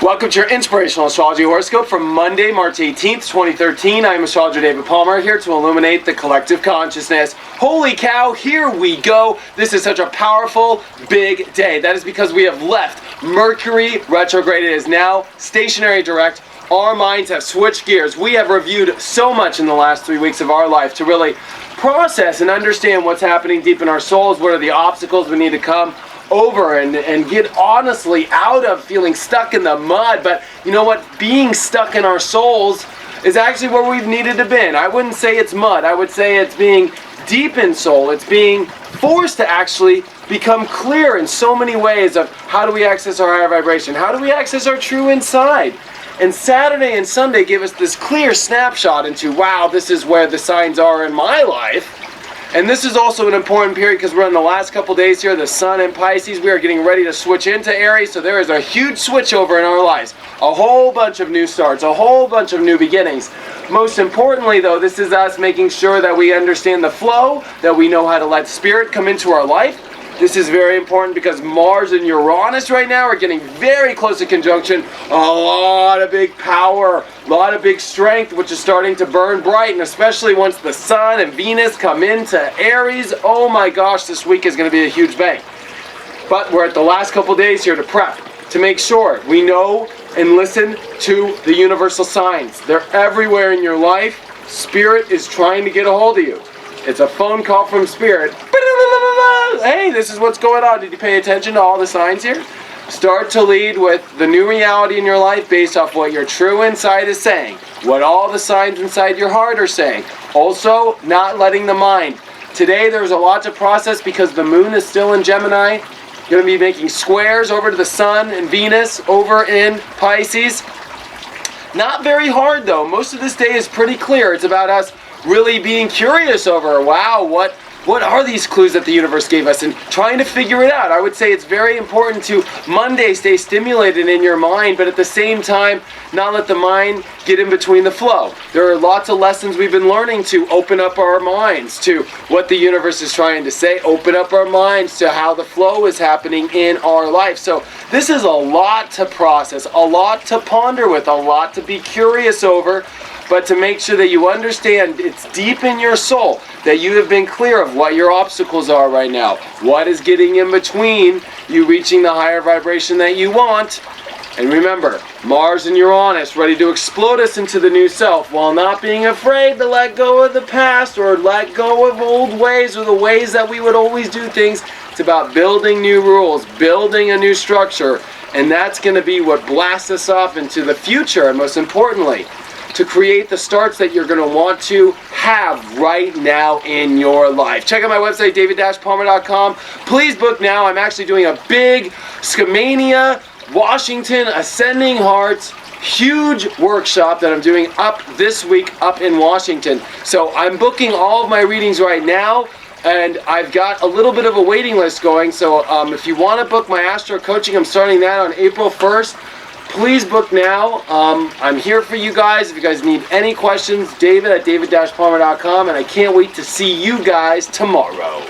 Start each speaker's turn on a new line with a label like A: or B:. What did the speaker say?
A: Welcome to your inspirational astrology horoscope for Monday, March 18th, 2013. I'm astrologer David Palmer, here to illuminate the collective consciousness. Holy cow, here we go. This is such a powerful, big day. That is because we have left Mercury retrograde. It is now stationary direct. Our minds have switched gears. We have reviewed so much in the last 3 weeks of our life to really process and understand what's happening deep in our souls. What are the obstacles we need to come over and get honestly out of feeling stuck in the mud. But you know what? Being stuck in our souls is actually where we've needed to be. I wouldn't say it's mud. I would say it's being deep in soul. It's being forced to actually become clear in so many ways of how do we access our higher vibration? How do we access our true inside? And Saturday and Sunday give us this clear snapshot into, wow, this is where the signs are in my life. And this is also an important period because we're in the last couple days here. The Sun in Pisces, we are getting ready to switch into Aries. So there is a huge switchover in our lives. A whole bunch of new starts, a whole bunch of new beginnings. Most importantly, though, this is us making sure that we understand the flow, that we know how to let spirit come into our life. This is very important because Mars and Uranus right now are getting very close to conjunction. A lot of big power, a lot of big strength, which is starting to burn bright. And especially once the Sun and Venus come into Aries, oh my gosh, this week is going to be a huge bang. But we're at the last couple days here to prep, to make sure we know and listen to the universal signs. They're everywhere in your life. Spirit is trying to get a hold of you. It's a phone call from Spirit. Hey, this is what's going on. Did you pay attention to all the signs here? Start to lead with the new reality in your life based off what your true inside is saying. What all the signs inside your heart are saying. Also, not letting the mind. Today there's a lot to process because the moon is still in Gemini. You're going to be making squares over to the Sun and Venus over in Pisces. Not very hard though. Most of this day is pretty clear. It's about us really being curious over, wow, what are these clues that the universe gave us, and trying to figure it out. I would say it's very important to Monday stay stimulated in your mind, but at the same time not let the mind get in between the flow. There are lots of lessons we've been learning to open up our minds to what the universe is trying to say, open up our minds to how the flow is happening in our life. So this is a lot to process, a lot to ponder with, a lot to be curious over, but to make sure that you understand it's deep in your soul, that you have been clear of what your obstacles are right now, what is getting in between you reaching the higher vibration that you want. And remember, Mars and Uranus ready to explode us into the new self while not being afraid to let go of the past or let go of old ways or the ways that we would always do things. It's about building new rules, building a new structure, and that's going to be what blasts us off into the future, and most importantly, to create the starts that you're going to want to have right now in your life. Check out my website, david-palmer.com. Please book now. I'm actually doing a big Skamania, Washington, Ascending Hearts, huge workshop that I'm doing up this week up in Washington. So I'm booking all of my readings right now, and I've got a little bit of a waiting list going. So if you want to book my Astro coaching, I'm starting that on April 1st. Please book now. I'm here for you guys. If you guys need any questions, David at david-palmer.com, and I can't wait to see you guys tomorrow.